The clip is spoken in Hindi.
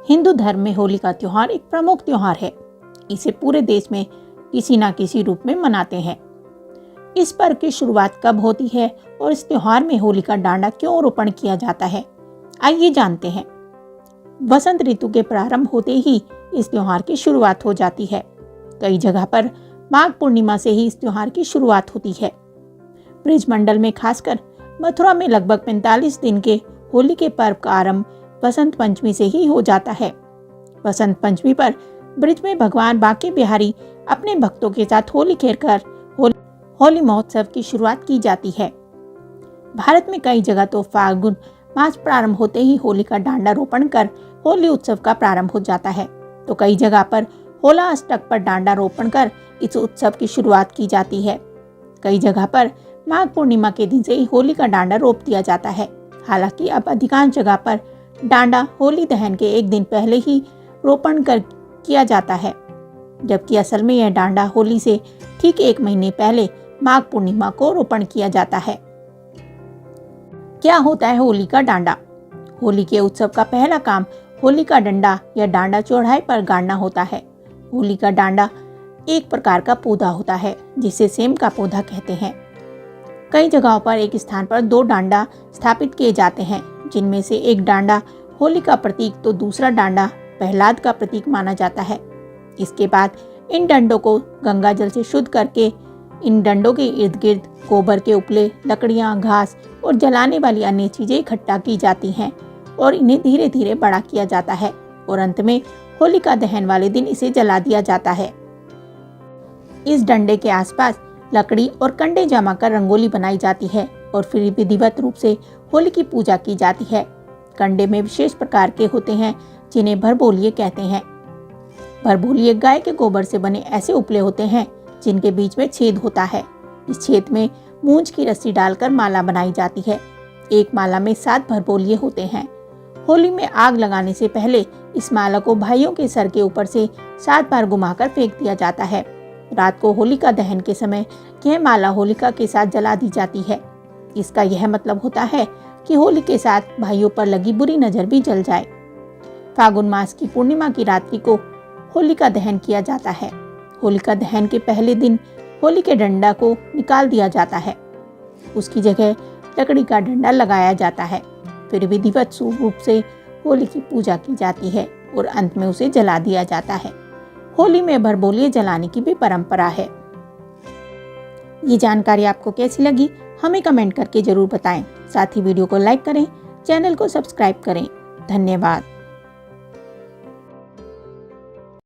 हिंदू धर्म में होली का त्योहार एक प्रमुख त्योहार है। इसे पूरे देश में किसी न किसी रूप में मनाते हैं। इस पर्व की शुरुआत कब होती है और इस त्योहार में होली का डांडा क्यों रोपण किया जाता है, आइए जानते हैं। वसंत ऋतु के प्रारंभ होते ही इस त्योहार की शुरुआत हो जाती है। कई जगह पर माघ पूर्णिमा से ही इस त्योहार की शुरुआत होती है। ब्रजमंडल में खासकर मथुरा में लगभग 45 दिन के होली के पर्व का आरंभ वसंत पंचमी से ही हो जाता है। वसंत पंचमी पर ब्रज में भगवान बांके बिहारी अपने भक्तों के साथ होली खेलकर होली महोत्सव की शुरुआत की जाती है। भारत में कई जगह तो फाल्गुन मास प्रारंभ होते ही होली का डांडा रोपण कर होली उत्सव का प्रारंभ हो जाता है, तो कई जगह पर होला अष्टक पर डांडा रोपण कर इस उत्सव की शुरुआत की जाती है। कई जगह पर माघ पूर्णिमा के दिन से ही होली का डांडा रोप दिया जाता है। हालांकि अब अधिकांश जगह पर डांडा होली दहन के एक दिन पहले ही रोपण कर किया जाता है, जबकि असल में यह डांडा होली से ठीक एक महीने पहले माघ पूर्णिमा को रोपण किया जाता है। क्या होता है होली का डांडा? होली के उत्सव का पहला काम होली का डंडा या डांडा चौड़ाई पर गाड़ना होता है। होली का डांडा एक प्रकार का पौधा होता है जिसे सेम का पौधा कहते हैं। कई जगहों पर एक स्थान पर 2 डांडा स्थापित किए जाते हैं, जिनमें से एक डांडा होली का प्रतीक तो दूसरा डांडा प्रहलाद का प्रतीक माना जाता है। इसके बाद इन डंडों को गंगा जल से शुद्ध करके इन डंडों के इर्द गिर्द गोबर के उपले, लकड़ियां, घास और जलाने वाली अन्य चीजें इकट्ठा की जाती हैं और इन्हें धीरे धीरे बड़ा किया जाता है और अंत में होलिका दहन वाले दिन इसे जला दिया जाता है। इस डंडे के आसपास लकड़ी और कंडे जमा कर रंगोली बनाई जाती है और फिर विधिवत रूप से होली की पूजा की जाती है। कंडे में विशेष प्रकार के होते हैं जिन्हें भरबोलिये कहते हैं। भरबोलिये गाय के गोबर से बने ऐसे उपले होते हैं जिनके बीच में छेद होता है। इस छेद में मूंज की रस्सी डालकर माला बनाई जाती है। एक माला में 7 भरबोलिये होते हैं। होली में आग लगाने से पहले इस माला को भाइयों के सर के ऊपर से 7 बार घुमाकर फेंक दिया जाता है। रात को होलिका दहन के समय यह माला होलिका के साथ जला दी जाती है। इसका यह मतलब होता है कि होली के साथ भाइयों पर लगी बुरी नजर भी जल जाए। फागुन मास की पूर्णिमा की रात्रि को होलिका दहन किया जाता है। होलिका दहन के पहले दिन होली के डंडा को निकाल दिया जाता है। उसकी जगह लकड़ी का डंडा लगाया जाता है। फिर विधिवत रूप से होली की पूजा की जाती है और अंत में उसे जला दिया जाता है। होली में भरबोलिये जलाने की भी परंपरा है। ये जानकारी आपको कैसी लगी हमें कमेंट करके जरूर बताएं। साथ ही वीडियो को लाइक करें, चैनल को सब्सक्राइब करें। धन्यवाद।